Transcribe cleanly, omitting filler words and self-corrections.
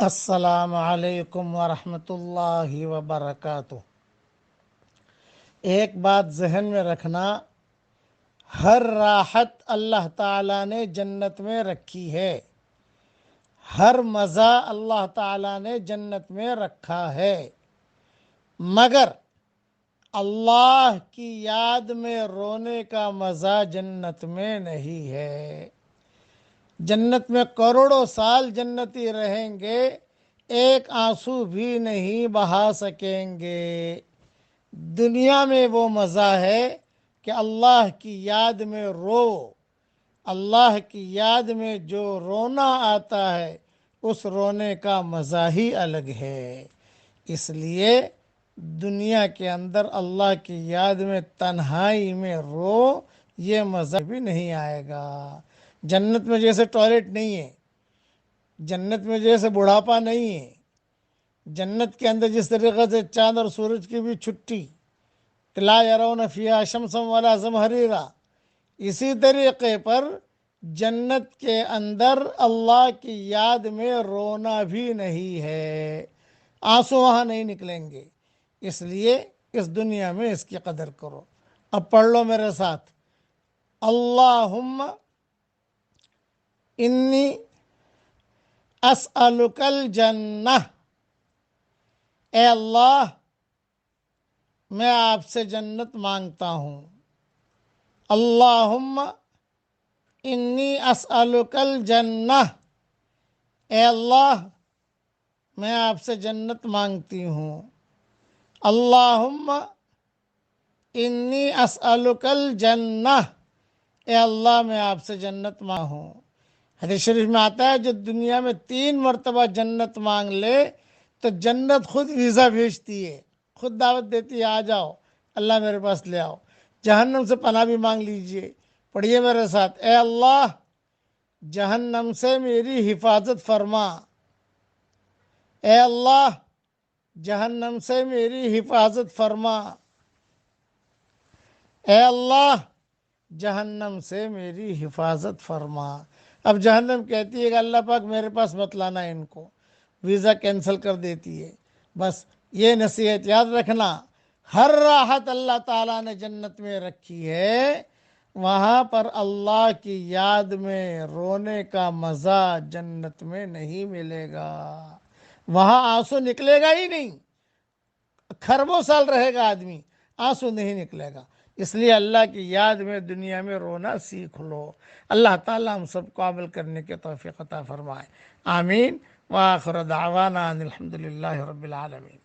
السلام علیکم ورحمۃ اللہ وبرکاتہ۔ ایک بات ذہن میں رکھنا، ہر راحت اللہ تعالیٰ نے جنت میں رکھی ہے، ہر مزہ اللہ تعالیٰ نے جنت میں رکھا ہے، مگر اللہ کی یاد میں رونے کا مزہ جنت میں نہیں ہے۔ جنت میں کروڑوں سال جنتی رہیں گے، ایک آنسو بھی نہیں بہا سکیں گے۔ دنیا میں وہ مزہ ہے کہ اللہ کی یاد میں رو، اللہ کی یاد میں جو رونا آتا ہے اس رونے کا مزہ ہی الگ ہے۔ اس لیے دنیا کے اندر اللہ کی یاد میں تنہائی میں رو، یہ مزہ بھی نہیں آئے گا۔ جنت میں جیسے ٹوائلٹ نہیں ہے، جنت میں جیسے بڑھاپا نہیں ہے، جنت کے اندر جس طریقے سے چاند اور سورج کی بھی چھٹی، لا یرون فیہا شمسا ولا زمہریرا، اسی طریقے پر جنت کے اندر اللہ کی یاد میں رونا بھی نہیں ہے، آنسو وہاں نہیں نکلیں گے۔ اس لیے اس دنیا میں اس کی قدر کرو۔ اب پڑھ لو میرے ساتھ، اللہم انی اسألک الجنہ، اے اللہ میں آپ سے جنت مانگتا ہوں۔ اللہم انی اسألک الجنہ، اے اللہ میں آپ سے جنت مانگتی ہوں۔ اللہم انی اسألک الجنہ، اے اللہ میں آپ سے جنت مانگتا ہوں۔ حدیث شریف میں آتا ہے جو دنیا میں 3 مرتبہ جنت مانگ لے تو جنت خود ویزا بھیجتی ہے، خود دعوت دیتی ہے، آ جاؤ اللہ میرے پاس لے آؤ۔ جہنم سے پناہ بھی مانگ لیجئے۔ پڑھیے میرے ساتھ، اے اللہ جہنم سے میری حفاظت فرما، اے اللہ جہنم سے میری حفاظت فرما، اے اللہ جہنم سے میری حفاظت فرما۔ اب جہنم کہتی ہے کہ اللہ پاک میرے پاس مت لانا، ان کو ویزا کینسل کر دیتی ہے۔ بس یہ نصیحت یاد رکھنا، ہر راحت اللہ تعالیٰ نے جنت میں رکھی ہے، وہاں پر اللہ کی یاد میں رونے کا مزہ جنت میں نہیں ملے گا، وہاں آنسو نکلے گا ہی نہیں، کھربوں سال رہے گا آدمی، آنسو نہیں نکلے گا۔ اس لیے اللہ کی یاد میں دنیا میں رونا سیکھ لو۔ اللہ تعالیٰ ہم سب کو عمل کرنے کی توفیق عطا فرمائے، آمین۔ وآخر دعوانا ان الحمد للہ رب العالمین۔